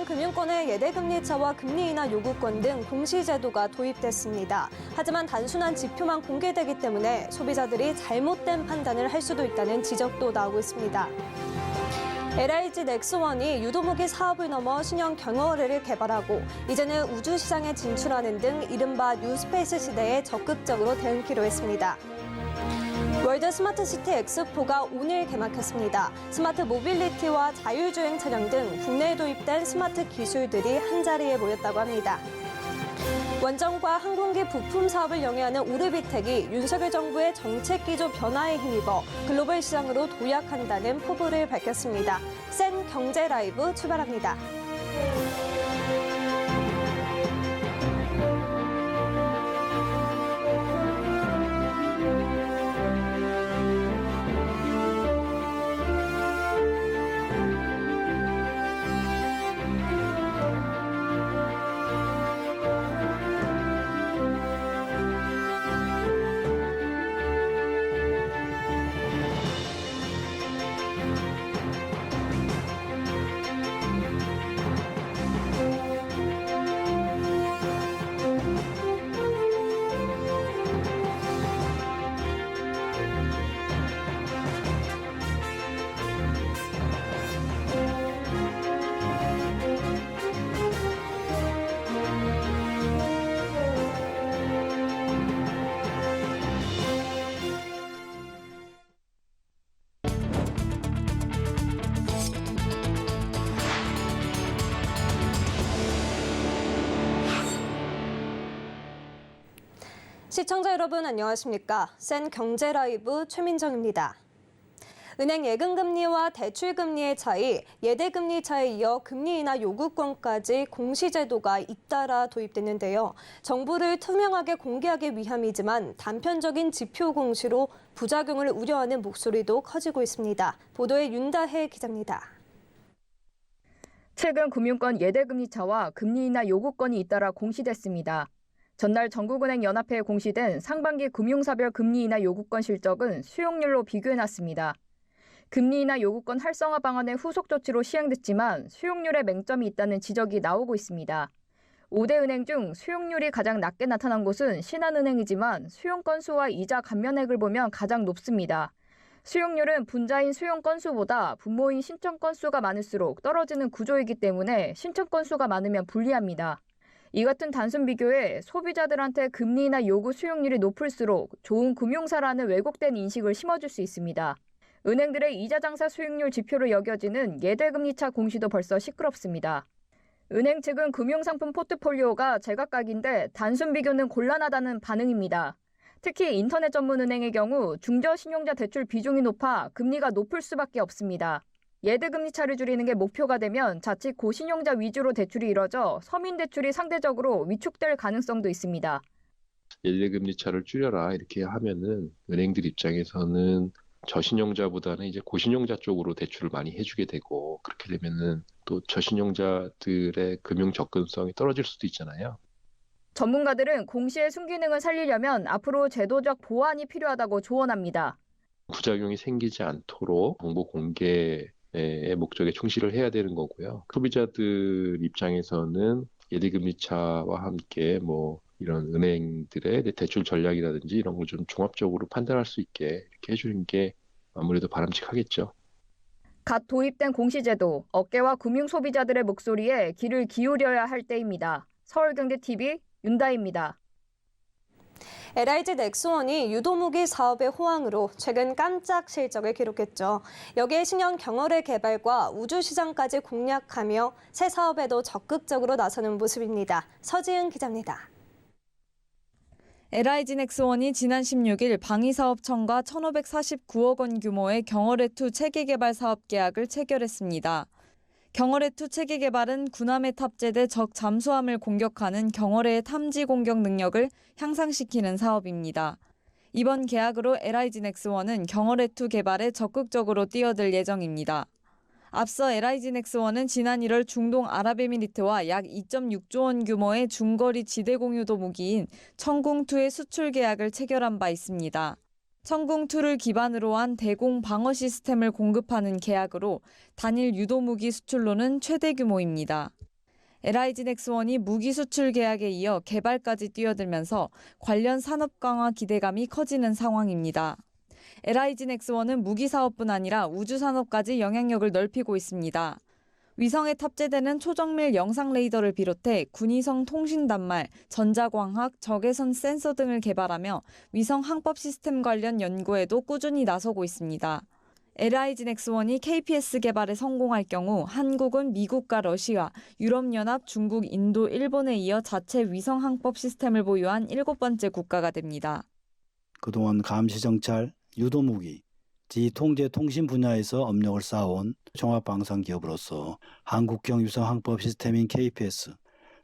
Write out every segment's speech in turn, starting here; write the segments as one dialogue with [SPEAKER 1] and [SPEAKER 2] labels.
[SPEAKER 1] 금융권의 예대금리차와 금리 인하 요구권 등 공시제도가 도입됐습니다. 하지만 단순한 지표만 공개되기 때문에 소비자들이 잘못된 판단을 할 수도 있다는 지적도 나오고 있습니다. LIG 넥스원이 유도무기 사업을 넘어 신형 경어뢰를 개발하고 이제는 우주시장에 진출하는 등 이른바 뉴스페이스 시대에 적극적으로 대응키로 했습니다. 월드 스마트시티 엑스포가 오늘 개막했습니다. 스마트 모빌리티와 자율주행 차량 등 국내에 도입된 스마트 기술들이 한자리에 모였다고 합니다. 원전과 항공기 부품 사업을 영위하는 오르비텍이 윤석열 정부의 정책 기조 변화에 힘입어 글로벌 시장으로 도약한다는 포부를 밝혔습니다. 센 경제 라이브 출발합니다. 시청자 여러분 안녕하십니까? 센 경제 라이브 최민정입니다. 은행 예금금리와 대출금리의 차이, 예대금리 차에 이어 금리 인하 요구권까지 공시제도가 잇따라 도입됐는데요. 정보를 투명하게 공개하기 위함이지만 단편적인 지표 공시로 부작용을 우려하는 목소리도 커지고 있습니다. 보도에 윤다혜 기자입니다.
[SPEAKER 2] 최근 금융권 예대금리 차와 금리 인하 요구권이 잇따라 공시됐습니다. 전날 전국은행 연합회에 공시된 상반기 금융사별 금리 인하 요구권 실적은 수용률로 비교해놨습니다. 금리 인하 요구권 활성화 방안의 후속 조치로 시행됐지만 수용률에 맹점이 있다는 지적이 나오고 있습니다. 5대 은행 중 수용률이 가장 낮게 나타난 곳은 신한은행이지만 수용 건수와 이자 감면액을 보면 가장 높습니다. 수용률은 분자인 수용 건수보다 분모인 신청 건수가 많을수록 떨어지는 구조이기 때문에 신청 건수가 많으면 불리합니다. 이 같은 단순 비교에 소비자들한테 금리 인하 요구 수용률이 높을수록 좋은 금융사라는 왜곡된 인식을 심어줄 수 있습니다. 은행들의 이자 장사 수익률 지표로 여겨지는 예대금리차 공시도 벌써 시끄럽습니다. 은행 측은 금융상품 포트폴리오가 제각각인데 단순 비교는 곤란하다는 반응입니다. 특히 인터넷 전문 은행의 경우 중저신용자 대출 비중이 높아 금리가 높을 수밖에 없습니다. 예대금리 차를 줄이는 게 목표가 되면 자칫 고신용자 위주로 대출이 이뤄져 서민 대출이 상대적으로 위축될 가능성도 있습니다.
[SPEAKER 3] 예대금리 차를 줄여라 이렇게 하면은 은행들 입장에서는 저신용자보다는 이제 고신용자 쪽으로 대출을 많이 해주게 되고 그렇게 되면은 또 저신용자들의 금융 접근성이 떨어질 수도 있잖아요.
[SPEAKER 2] 전문가들은 공시의 순기능을 살리려면 앞으로 제도적 보완이 필요하다고 조언합니다.
[SPEAKER 3] 부작용이 생기지 않도록 정보 공개의 목적에 충실을 해야 되는 거고요. 소비자들 입장에서는 예대금리차와 함께 이런 은행들의 대출 전략이라든지 이런 걸 좀 종합적으로 판단할 수 있게 이렇게 해주는 게 아무래도 바람직하겠죠.
[SPEAKER 2] 갓 도입된 공시제도, 업계와 금융 소비자들의 목소리에 귀를 기울여야 할 때입니다. 서울경제TV 윤다희입니다.
[SPEAKER 1] LIG 넥스원이 유도무기 사업의 호황으로 최근 깜짝 실적을 기록했죠. 여기에 신형 경어뢰 개발과 우주시장까지 공략하며 새 사업에도 적극적으로 나서는 모습입니다. 서지은 기자입니다.
[SPEAKER 4] LIG 넥스원이 지난 16일 방위사업청과 1,549억 원 규모의 경어뢰2 체계 개발 사업 계약을 체결했습니다. 경어뢰2 체계 개발은 군함에 탑재돼 적 잠수함을 공격하는 경어뢰의 탐지 공격 능력을 향상시키는 사업입니다. 이번 계약으로 LIG 넥스원은 경어뢰2 개발에 적극적으로 뛰어들 예정입니다. 앞서 LIG 넥스원은 지난 1월 중동 아랍에미리트와 약 2.6조 원 규모의 중거리 지대 공유도 무기인 청궁2의 수출 계약을 체결한 바 있습니다. 청궁2를 기반으로 한 대공 방어 시스템을 공급하는 계약으로 단일 유도무기 수출로는 최대 규모입니다. LIG-넥스원이 무기 수출 계약에 이어 개발까지 뛰어들면서 관련 산업 강화 기대감이 커지는 상황입니다. LIG-넥스원은 무기 사업뿐 아니라 우주 산업까지 영향력을 넓히고 있습니다. 위성에 탑재되는 초정밀 영상 레이더를 비롯해 군위성 통신 단말, 전자광학, 적외선 센서 등을 개발하며 위성 항법 시스템 관련 연구에도 꾸준히 나서고 있습니다. LIG-넥스원이 KPS 개발에 성공할 경우 한국은 미국과 러시아, 유럽연합, 중국, 인도, 일본에 이어 자체 위성 항법 시스템을 보유한 7번째 국가가 됩니다.
[SPEAKER 5] 그동안 감시정찰, 유도무기, 지통제 통신 분야에서 업력을 쌓아온 종합방산기업으로서 한국형 위성항법 시스템인 KPS,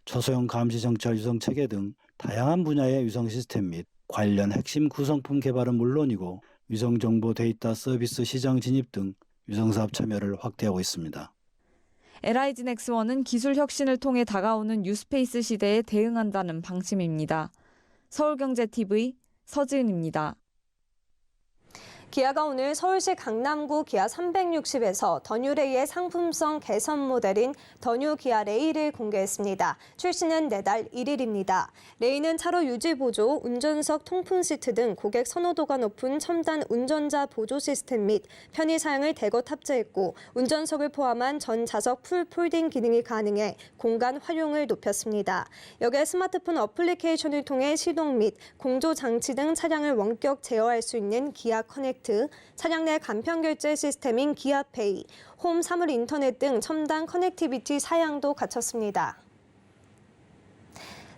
[SPEAKER 5] 초소형 감시정찰 위성체계 등 다양한 분야의 위성 시스템 및 관련 핵심 구성품 개발은 물론이고 위성정보 데이터 서비스 시장 진입 등 위성사업 참여를 확대하고 있습니다.
[SPEAKER 4] LIG-넥스원은 기술 혁신을 통해 다가오는 뉴스페이스 시대에 대응한다는 방침입니다. 서울경제TV 서지은입니다.
[SPEAKER 1] 기아가 오늘 서울시 강남구 기아 360에서 더뉴레이의 상품성 개선 모델인 더뉴 기아 레이를 공개했습니다. 출시는 내달 1일입니다. 레이는 차로 유지 보조, 운전석 통풍 시트 등 고객 선호도가 높은 첨단 운전자 보조 시스템 및 편의 사양을 대거 탑재했고 운전석을 포함한 전 좌석 풀 폴딩 기능이 가능해 공간 활용을 높였습니다. 여기에 스마트폰 어플리케이션을 통해 시동 및 공조 장치 등 차량을 원격 제어할 수 있는 기아 커넥트, 차량 내 간편 결제 시스템인 기아페이, 홈 사물 인터넷 등 첨단 커넥티비티 사양도 갖췄습니다.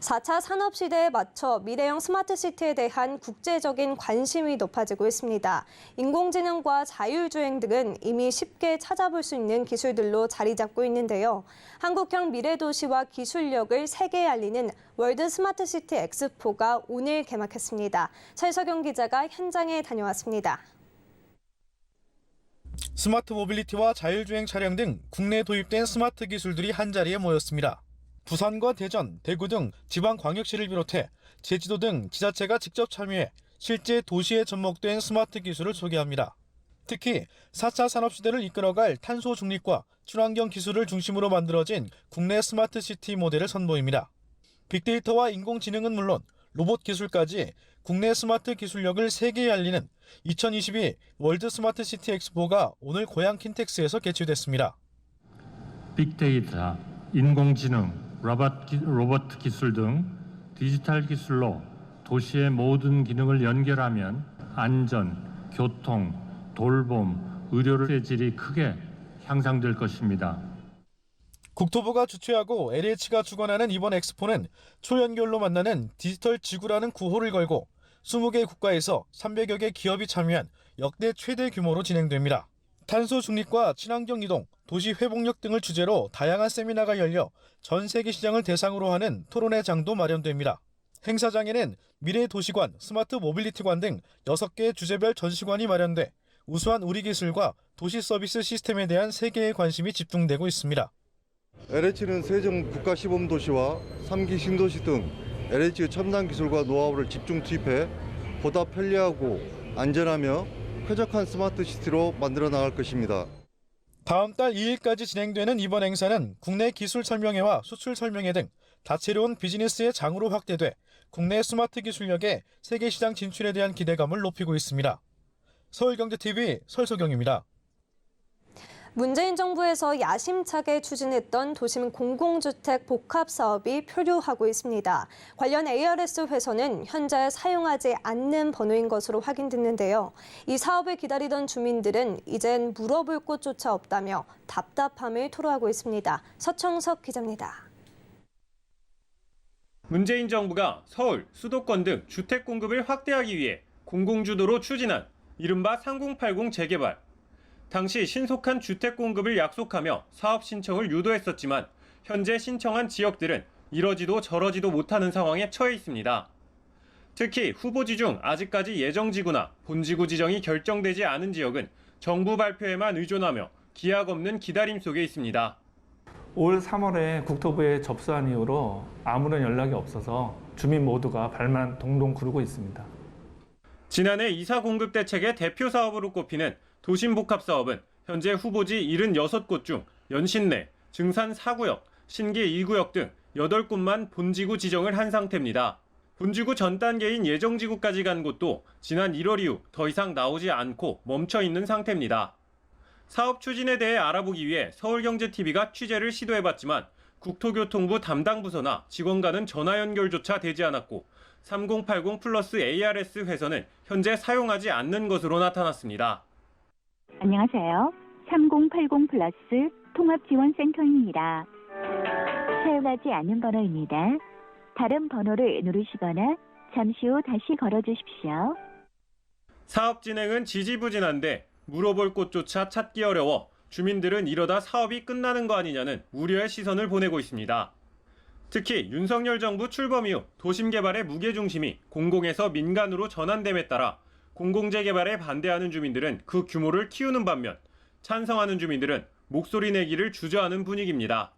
[SPEAKER 1] 4차 산업시대에 맞춰 미래형 스마트시티에 대한 국제적인 관심이 높아지고 있습니다. 인공지능과 자율주행 등은 이미 쉽게 찾아볼 수 있는 기술들로 자리 잡고 있는데요. 한국형 미래도시와 기술력을 세계에 알리는 월드 스마트시티 엑스포가 오늘 개막했습니다. 설석영 기자가 현장에 다녀왔습니다.
[SPEAKER 6] 스마트 모빌리티와 자율주행 차량 등 국내에 도입된 스마트 기술들이 한자리에 모였습니다. 부산과 대전, 대구 등 지방광역시를 비롯해 제주도 등 지자체가 직접 참여해 실제 도시에 접목된 스마트 기술을 소개합니다. 특히 4차 산업시대를 이끌어갈 탄소 중립과 친환경 기술을 중심으로 만들어진 국내 스마트 시티 모델을 선보입니다. 빅데이터와 인공지능은 물론 로봇 기술까지 국내 스마트 기술력을 세계에 알리는 2022 월드 스마트 시티 엑스포가 오늘 고양 킨텍스에서 개최됐습니다.
[SPEAKER 7] 빅데이터, 인공지능, 로봇 기술 등 디지털 기술로 도시의 모든 기능을 연결하면 안전, 교통, 돌봄, 의료의 질이 크게 향상될 것입니다.
[SPEAKER 6] 국토부가 주최하고 LH가 주관하는 이번 엑스포는 초연결로 만나는 디지털 지구라는 구호를 걸고 20개 국가에서 300여 개 기업이 참여한 역대 최대 규모로 진행됩니다. 탄소 중립과 친환경 이동, 도시 회복력 등을 주제로 다양한 세미나가 열려 전 세계 시장을 대상으로 하는 토론회 장도 마련됩니다. 행사장에는 미래 도시관, 스마트 모빌리티관 등 6개의 주제별 전시관이 마련돼 우수한 우리 기술과 도시 서비스 시스템에 대한 세계의 관심이 집중되고 있습니다.
[SPEAKER 8] LH는 세종 국가시범도시와 3기 신도시 등 LH의 첨단 기술과 노하우를 집중 투입해 보다 편리하고 안전하며 쾌적한 스마트 시티로 만들어 나갈 것입니다.
[SPEAKER 6] 다음 달 2일까지 진행되는 이번 행사는 국내 기술 설명회와 수출 설명회 등 다채로운 비즈니스의 장으로 확대돼 국내 스마트 기술력의 세계 시장 진출에 대한 기대감을 높이고 있습니다. 서울경제TV 설소경입니다.
[SPEAKER 1] 문재인 정부에서 야심차게 추진했던 도심 공공주택 복합 사업이 표류하고 있습니다. 관련 ARS 회선은 현재 사용하지 않는 번호인 것으로 확인됐는데요. 이 사업을 기다리던 주민들은 이젠 물어볼 곳조차 없다며 답답함을 토로하고 있습니다. 서청석 기자입니다.
[SPEAKER 9] 문재인 정부가 서울, 수도권 등 주택 공급을 확대하기 위해 공공주도로 추진한 이른바 3080 재개발. 당시 신속한 주택 공급을 약속하며 사업 신청을 유도했었지만 현재 신청한 지역들은 이러지도 저러지도 못하는 상황에 처해 있습니다. 특히 후보지 중 아직까지 예정지구나 본지구 지정이 결정되지 않은 지역은 정부 발표에만 의존하며 기약 없는 기다림 속에 있습니다.
[SPEAKER 10] 올 3월에 국토부에 접수한 이후로 아무런 연락이 없어서 주민 모두가 발만 동동 구르고 있습니다.
[SPEAKER 9] 지난해 이사 공급 대책의 대표 사업으로 꼽히는 도심 복합 사업은 현재 후보지 76곳 중 연신내, 증산 4구역, 신길 1구역 등 8곳만 본지구 지정을 한 상태입니다. 본지구 전 단계인 예정지구까지 간 곳도 지난 1월 이후 더 이상 나오지 않고 멈춰 있는 상태입니다. 사업 추진에 대해 알아보기 위해 서울경제TV가 취재를 시도해봤지만 국토교통부 담당 부서나 직원과는 전화 연결조차 되지 않았고 3080 플러스 ARS 회선은 현재 사용하지 않는 것으로 나타났습니다.
[SPEAKER 11] 안녕하세요. 3080 플러스 통합지원센터입니다. 사용하지 않는 번호입니다. 다른 번호를 누르시거나 잠시 후 다시 걸어주십시오.
[SPEAKER 9] 사업 진행은 지지부진한데 물어볼 곳조차 찾기 어려워 주민들은 이러다 사업이 끝나는 거 아니냐는 우려의 시선을 보내고 있습니다. 특히 윤석열 정부 출범 이후 도심 개발의 무게중심이 공공에서 민간으로 전환됨에 따라 공공재개발에 반대하는 주민들은 그 규모를 키우는 반면 찬성하는 주민들은 목소리 내기를 주저하는 분위기입니다.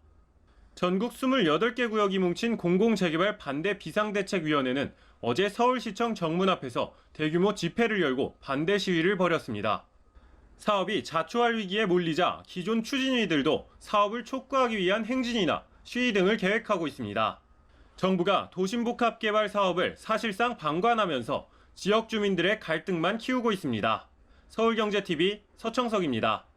[SPEAKER 9] 전국 28개 구역이 뭉친 공공재개발 반대 비상대책위원회는 어제 서울시청 정문 앞에서 대규모 집회를 열고 반대 시위를 벌였습니다. 사업이 자초할 위기에 몰리자 기존 추진위들도 사업을 촉구하기 위한 행진이나 시위 등을 계획하고 있습니다. 정부가 도심복합개발 사업을 사실상 방관하면서 지역 주민들의 갈등만 키우고 있습니다. 서울경제TV 서청석입니다.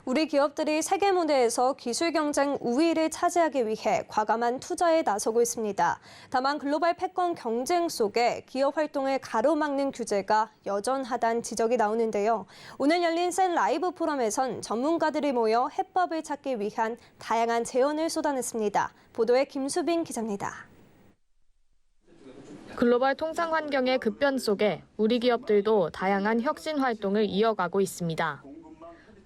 [SPEAKER 1] 우리 기업들이 세계 무대에서 기술 경쟁 우위를 차지하기 위해 과감한 투자에 나서고 있습니다. 다만 글로벌 패권 경쟁 속에 기업 활동을 가로막는 규제가 여전하다는 지적이 나오는데요. 오늘 열린 센 라이브 포럼에선 전문가들이 모여 해법을 찾기 위한 다양한 제언을 쏟아냈습니다. 보도에 김수빈 기자입니다.
[SPEAKER 12] 글로벌 통상 환경의 급변 속에 우리 기업들도 다양한 혁신 활동을 이어가고 있습니다.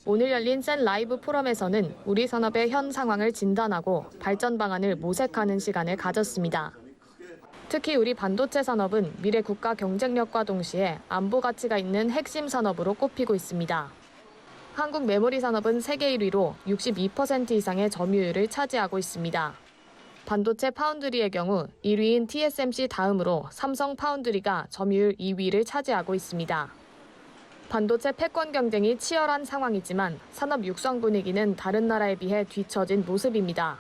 [SPEAKER 12] 오늘 열린 센 라이브 포럼에서는 우리 산업의 현 상황을 진단하고 발전 방안을 모색하는 시간을 가졌습니다. 특히 우리 반도체 산업은 미래 국가 경쟁력과 동시에 안보 가치가 있는 핵심 산업으로 꼽히고 있습니다. 한국 메모리 산업은 세계 1위로 62% 이상의 점유율을 차지하고 있습니다. 반도체 파운드리의 경우 1위인 TSMC 다음으로 삼성 파운드리가 점유율 2위를 차지하고 있습니다. 반도체 패권 경쟁이 치열한 상황이지만 산업 육성 분위기는 다른 나라에 비해 뒤처진 모습입니다.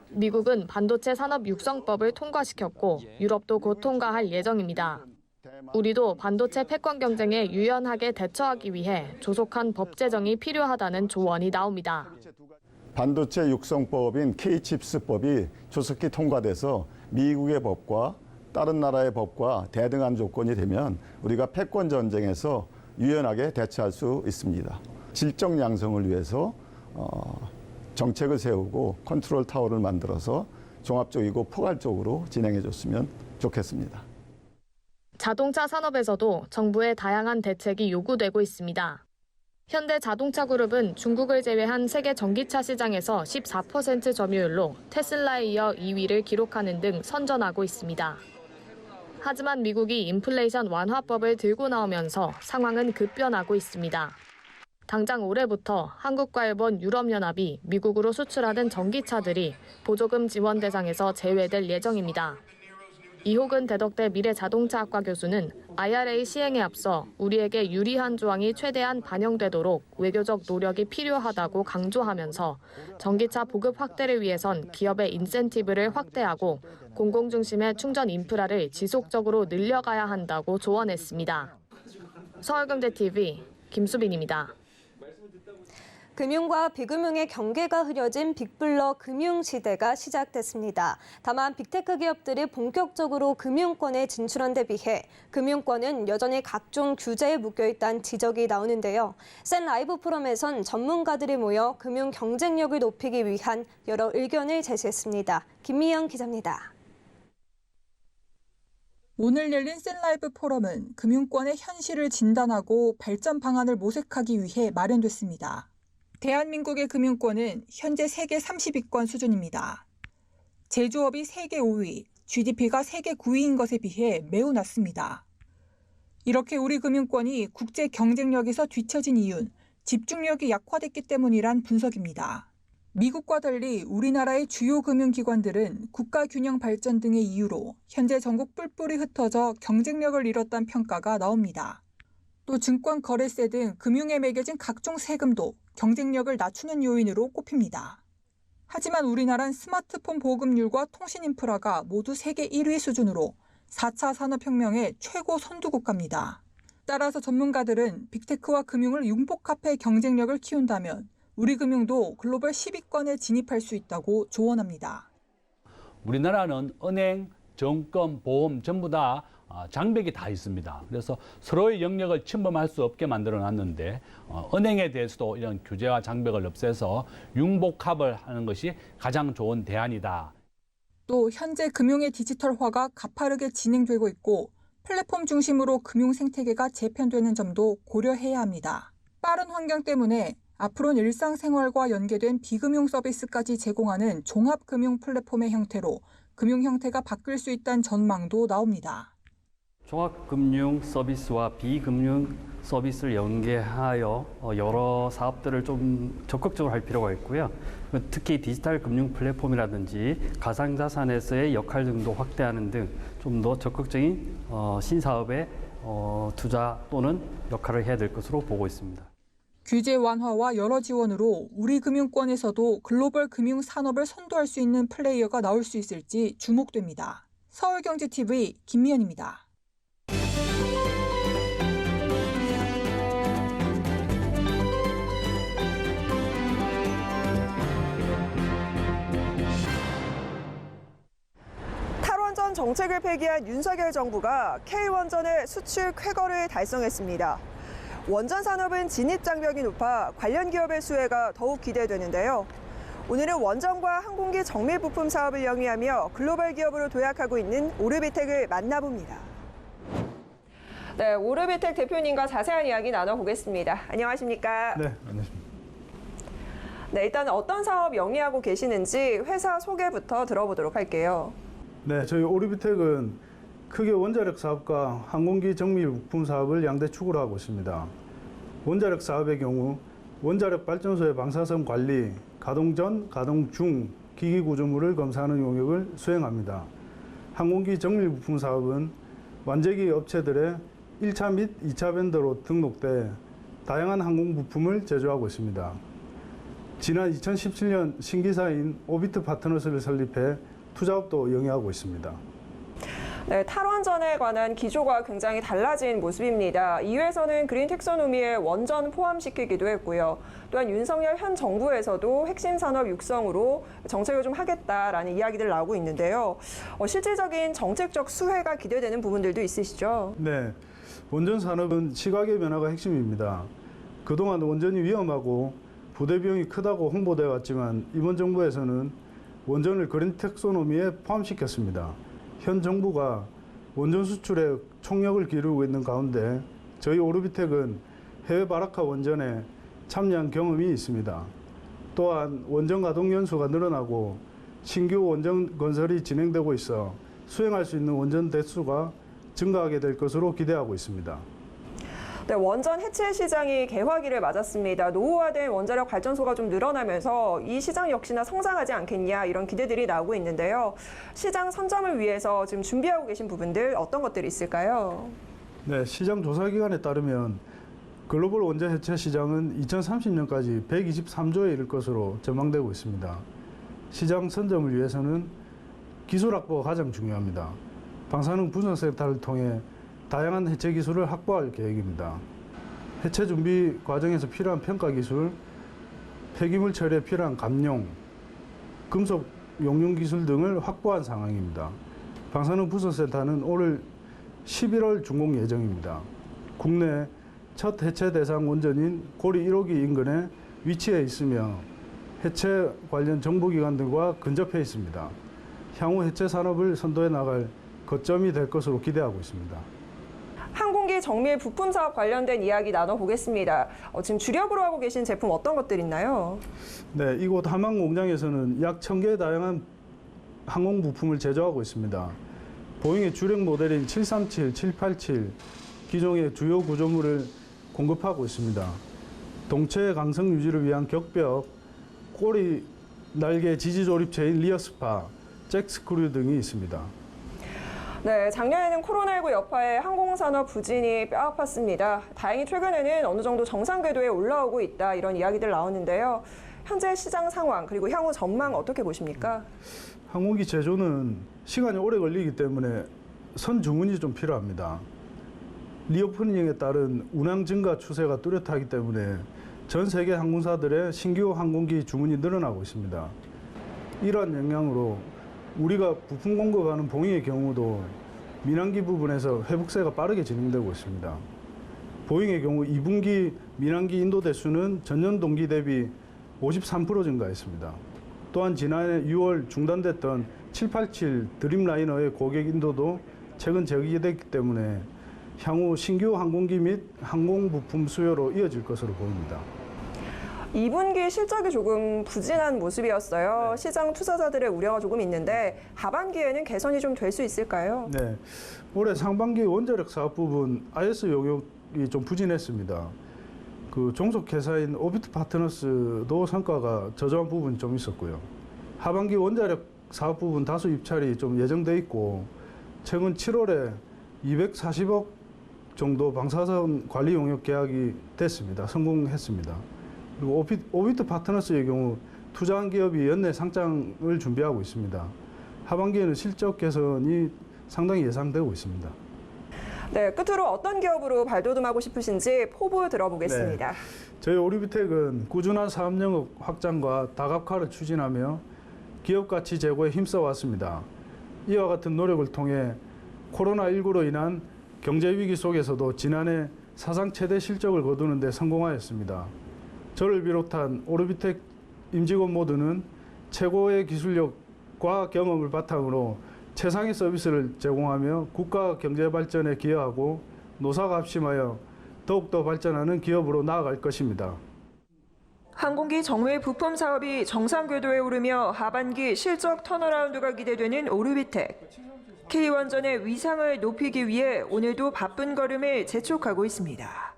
[SPEAKER 12] 미국은 반도체 산업 육성법을 통과시켰고 유럽도 곧 통과할 예정입니다. 우리도 반도체 패권 경쟁에 유연하게 대처하기 위해 조속한 법 제정이 필요하다는 조언이 나옵니다.
[SPEAKER 13] 반도체 육성법인 K-칩스법이 조속히 통과돼서 미국의 법과 다른 나라의 법과 대등한 조건이 되면 우리가 패권 전쟁에서 유연하게 대처할 수 있습니다. 질적 양성을 위해서 정책을 세우고 컨트롤 타워를 만들어서 종합적이고 포괄적으로 진행해 줬으면 좋겠습니다.
[SPEAKER 12] 자동차 산업에서도 정부의 다양한 대책이 요구되고 있습니다. 현대자동차그룹은 중국을 제외한 세계 전기차 시장에서 14% 점유율로 테슬라에 이어 2위를 기록하는 등 선전하고 있습니다. 하지만 미국이 인플레이션 완화법을 들고 나오면서 상황은 급변하고 있습니다. 당장 올해부터 한국과 일본, 유럽연합이 미국으로 수출하는 전기차들이 보조금 지원 대상에서 제외될 예정입니다. 이호근 대덕대 미래자동차학과 교수는 IRA 시행에 앞서 우리에게 유리한 조항이 최대한 반영되도록 외교적 노력이 필요하다고 강조하면서 전기차 보급 확대를 위해선 기업의 인센티브를 확대하고 공공 중심의 충전 인프라를 지속적으로 늘려가야 한다고 조언했습니다. 서울경제TV 김수빈입니다.
[SPEAKER 1] 금융과 비금융의 경계가 흐려진 빅블러 금융시대가 시작됐습니다. 다만 빅테크 기업들이 본격적으로 금융권에 진출한 데 비해 금융권은 여전히 각종 규제에 묶여있다는 지적이 나오는데요. 센 라이브 포럼에선 전문가들이 모여 금융 경쟁력을 높이기 위한 여러 의견을 제시했습니다. 김미영 기자입니다.
[SPEAKER 14] 오늘 열린 센 라이브 포럼은 금융권의 현실을 진단하고 발전 방안을 모색하기 위해 마련됐습니다. 대한민국의 금융권은 현재 세계 30위권 수준입니다. 제조업이 세계 5위, GDP가 세계 9위인 것에 비해 매우 낮습니다. 이렇게 우리 금융권이 국제 경쟁력에서 뒤처진 이유는 집중력이 약화됐기 때문이란 분석입니다. 미국과 달리 우리나라의 주요 금융기관들은 국가 균형 발전 등의 이유로 현재 전국 뿔뿔이 흩어져 경쟁력을 잃었다는 평가가 나옵니다. 또 증권 거래세 등 금융에 매겨진 각종 세금도 경쟁력을 낮추는 요인으로 꼽힙니다. 하지만 우리나라는 스마트폰 보급률과 통신 인프라가 모두 세계 1위 수준으로 4차 산업혁명의 최고 선두국가입니다. 따라서 전문가들은 빅테크와 금융을 융복합해 경쟁력을 키운다면 우리 금융도 글로벌 10위권에 진입할 수 있다고 조언합니다.
[SPEAKER 15] 우리나라는 은행, 정권, 보험 전부 다 장벽이 다 있습니다. 그래서 서로의 영역을 침범할 수 없게 만들어놨는데 은행에 대해서도 이런 규제와 장벽을 없애서 융복합을 하는 것이 가장 좋은 대안이다.
[SPEAKER 14] 또 현재 금융의 디지털화가 가파르게 진행되고 있고 플랫폼 중심으로 금융 생태계가 재편되는 점도 고려해야 합니다. 빠른 환경 때문에 앞으로는 일상생활과 연계된 비금융 서비스까지 제공하는 종합금융 플랫폼의 형태로 금융 형태가 바뀔 수 있다는 전망도 나옵니다.
[SPEAKER 16] 종합금융 서비스와 비금융 서비스를 연계하여 여러 사업들을 좀 적극적으로 할 필요가 있고요. 특히 디지털 금융 플랫폼이라든지 가상자산에서의 역할 등도 확대하는 등 좀 더 적극적인 신사업에 투자 또는 역할을 해야 될 것으로 보고 있습니다.
[SPEAKER 14] 규제 완화와 여러 지원으로 우리 금융권에서도 글로벌 금융 산업을 선도할 수 있는 플레이어가 나올 수 있을지 주목됩니다. 서울경제TV 김미연입니다.
[SPEAKER 17] 탈원전 정책을 폐기한 윤석열 정부가 K원전의 수출 쾌거를 달성했습니다. 원전 산업은 진입 장벽이 높아 관련 기업의 수혜가 더욱 기대되는데요. 오늘은 원전과 항공기 정밀 부품 사업을 영위하며 글로벌 기업으로 도약하고 있는 오르비텍을 만나봅니다. 네, 오르비텍 대표님과 자세한 이야기 나눠보겠습니다. 안녕하십니까?
[SPEAKER 18] 네, 안녕하십니까.
[SPEAKER 17] 네, 일단 어떤 사업 영위하고 계시는지 회사 소개부터 들어보도록 할게요.
[SPEAKER 18] 네, 저희 오르비텍은 크게 원자력 사업과 항공기 정밀 부품 사업을 양대 축으로 하고 있습니다. 원자력 사업의 경우 원자력 발전소의 방사선 관리, 가동 전, 가동 중 기기 구조물을 검사하는 용역을 수행합니다. 항공기 정밀 부품 사업은 완제기 업체들의 1차 및 2차 벤더로 등록돼 다양한 항공 부품을 제조하고 있습니다. 지난 2017년 신기사인 오비트 파트너스를 설립해 투자업도 영위하고 있습니다.
[SPEAKER 17] 네, 탈원전에 관한 기조가 굉장히 달라진 모습입니다. 이회에서는 그린 텍소노미에 원전 포함시키기도 했고요. 또한 윤석열 현 정부에서도 핵심 산업 육성으로 정책을 좀 하겠다라는 이야기들 나오고 있는데요. 실질적인 정책적 수혜가 기대되는 부분들도 있으시죠?
[SPEAKER 18] 네, 원전 산업은 시각의 변화가 핵심입니다. 그동안 원전이 위험하고 부대 비용이 크다고 홍보되어 왔지만 이번 정부에서는 원전을 그린 텍소노미에 포함시켰습니다. 현 정부가 원전 수출에 총력을 기울이고 있는 가운데 저희 오르비텍은 해외 바라카 원전에 참여한 경험이 있습니다. 또한 원전 가동 연수가 늘어나고 신규 원전 건설이 진행되고 있어 수행할 수 있는 원전 대수가 증가하게 될 것으로 기대하고 있습니다.
[SPEAKER 17] 네, 원전 해체 시장이 개화기를 맞았습니다. 노후화된 원자력 발전소가 좀 늘어나면서 이 시장 역시나 성장하지 않겠냐 이런 기대들이 나오고 있는데요. 시장 선점을 위해서 지금 준비하고 계신 부분들 어떤 것들이 있을까요?
[SPEAKER 18] 네, 시장 조사기관에 따르면 글로벌 원전 해체 시장은 2030년까지 123조에 이를 것으로 전망되고 있습니다. 시장 선점을 위해서는 기술 확보가 가장 중요합니다. 방사능 분석센터를 통해 다양한 해체 기술을 확보할 계획입니다. 해체 준비 과정에서 필요한 평가 기술, 폐기물 처리에 필요한 감용, 금속 용융 기술 등을 확보한 상황입니다. 방사능 분석센터는 올 11월 준공 예정입니다. 국내 첫 해체 대상 원전인 고리 1호기 인근에 위치해 있으며 해체 관련 정부기관들과 근접해 있습니다. 향후 해체 산업을 선도해 나갈 거점이 될 것으로 기대하고 있습니다.
[SPEAKER 17] 항공기 정밀 부품 사업 관련된 이야기 나눠보겠습니다. 지금 주력으로 하고 계신 제품 어떤 것들 있나요?
[SPEAKER 18] 네, 이곳 함항 공장에서는 약 1000개의 다양한 항공 부품을 제조하고 있습니다. 보잉의 주력 모델인 737, 787 기종의 주요 구조물을 공급하고 있습니다. 동체 강성 유지를 위한 격벽, 꼬리 날개 지지 조립체인 리어스파, 잭스크류 등이 있습니다.
[SPEAKER 17] 네, 작년에는 코로나19 여파에 항공산업 부진이 뼈아팠습니다. 다행히 최근에는 어느 정도 정상 궤도에 올라오고 있다 이런 이야기들 나오는데요. 현재 시장 상황 그리고 향후 전망 어떻게 보십니까?
[SPEAKER 18] 항공기 제조는 시간이 오래 걸리기 때문에 선주문이 좀 필요합니다. 리오프닝에 따른 운항 증가 추세가 뚜렷하기 때문에 전 세계 항공사들의 신규 항공기 주문이 늘어나고 있습니다. 이러한 영향으로 우리가 부품 공급하는 보잉의 경우도 민항기 부분에서 회복세가 빠르게 진행되고 있습니다. 보잉의 경우 2분기 민항기 인도 대수는 전년 동기 대비 53% 증가했습니다. 또한 지난해 6월 중단됐던 787 드림라이너의 고객 인도도 최근 재개됐기 때문에 향후 신규 항공기 및 항공 부품 수요로 이어질 것으로 보입니다.
[SPEAKER 17] 2분기 실적이 조금 부진한 모습이었어요. 시장 투자자들의 우려가 조금 있는데 하반기에는 개선이 좀 될 수 있을까요?
[SPEAKER 18] 네, 올해 상반기 원자력 사업 부분 IS 용역이 좀 부진했습니다. 그 종속 회사인 오비트 파트너스도 성과가 저조한 부분이 좀 있었고요. 하반기 원자력 사업 부분 다수 입찰이 좀 예정돼 있고 최근 7월에 240억 정도 방사선 관리 용역 계약이 됐습니다. 성공했습니다. 그리고 오비트 파트너스의 경우 투자한 기업이 연내 상장을 준비하고 있습니다. 하반기에는 실적 개선이 상당히 예상되고 있습니다.
[SPEAKER 17] 네, 끝으로 어떤 기업으로 발돋움하고 싶으신지 포부 들어보겠습니다.
[SPEAKER 18] 네, 저희 오리비텍은 꾸준한 사업 영역 확장과 다각화를 추진하며 기업 가치 제고에 힘써 왔습니다. 이와 같은 노력을 통해 코로나19로 인한 경제 위기 속에서도 지난해 사상 최대 실적을 거두는 데 성공하였습니다. 저를 비롯한 오리비텍 임직원 모두는 최고의 기술력과 경험을 바탕으로 최상의 서비스를 제공하며 국가 경제 발전에 기여하고 노사가 합심하여 더욱더 발전하는 기업으로 나아갈 것입니다.
[SPEAKER 17] 항공기 정밀 부품 사업이 정상 궤도에 오르며 하반기 실적 턴어라운드가 기대되는 오르비텍. K원전의 위상을 높이기 위해 오늘도 바쁜 걸음을 재촉하고 있습니다.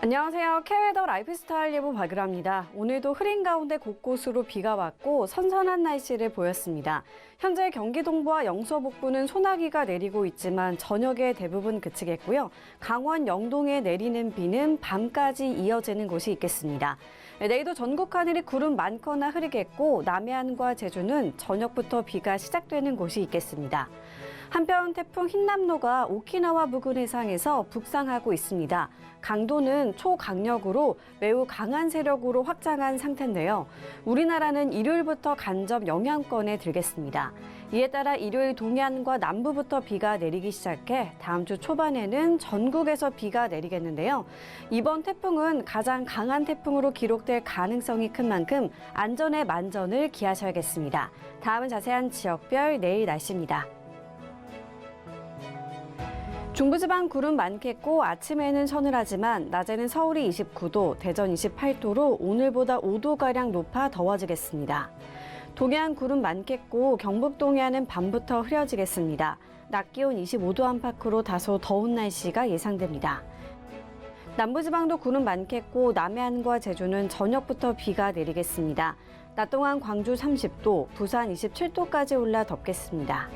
[SPEAKER 19] 안녕하세요. K웨더 라이프스타일 예보 박유라입니다. 오늘도 흐린 가운데 곳곳으로 비가 왔고 선선한 날씨를 보였습니다. 현재 경기 동부와 영서 북부는 소나기가 내리고 있지만 저녁에 대부분 그치겠고요. 강원 영동에 내리는 비는 밤까지 이어지는 곳이 있겠습니다. 내일도 전국 하늘이 구름 많거나 흐리겠고 남해안과 제주는 저녁부터 비가 시작되는 곳이 있겠습니다. 한편 태풍 흰남노가 오키나와 부근 해상에서 북상하고 있습니다. 강도는 초강력으로 매우 강한 세력으로 확장한 상태인데요. 우리나라는 일요일부터 간접 영향권에 들겠습니다. 이에 따라 일요일 동해안과 남부부터 비가 내리기 시작해 다음 주 초반에는 전국에서 비가 내리겠는데요. 이번 태풍은 가장 강한 태풍으로 기록될 가능성이 큰 만큼 안전에 만전을 기하셔야겠습니다. 다음은 자세한 지역별 내일 날씨입니다. 중부지방 구름 많겠고 아침에는 서늘하지만 낮에는 서울이 29도, 대전 28도로 오늘보다 5도가량 높아 더워지겠습니다. 동해안 구름 많겠고 경북 동해안은 밤부터 흐려지겠습니다. 낮 기온 25도 안팎으로 다소 더운 날씨가 예상됩니다. 남부지방도 구름 많겠고 남해안과 제주는 저녁부터 비가 내리겠습니다. 낮 동안 광주 30도, 부산 27도까지 올라 덥겠습니다.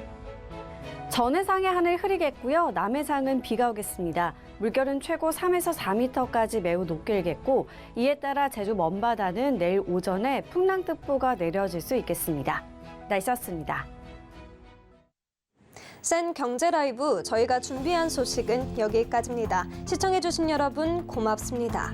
[SPEAKER 19] 전해상의 하늘 흐리겠고요. 남해상은 비가 오겠습니다. 물결은 최고 3에서 4m까지 매우 높게 일겠고 이에 따라 제주 먼바다는 내일 오전에 풍랑특보가 내려질 수 있겠습니다. 날씨였습니다.
[SPEAKER 1] 센 경제 라이브 저희가 준비한 소식은 여기까지입니다. 시청해주신 여러분 고맙습니다.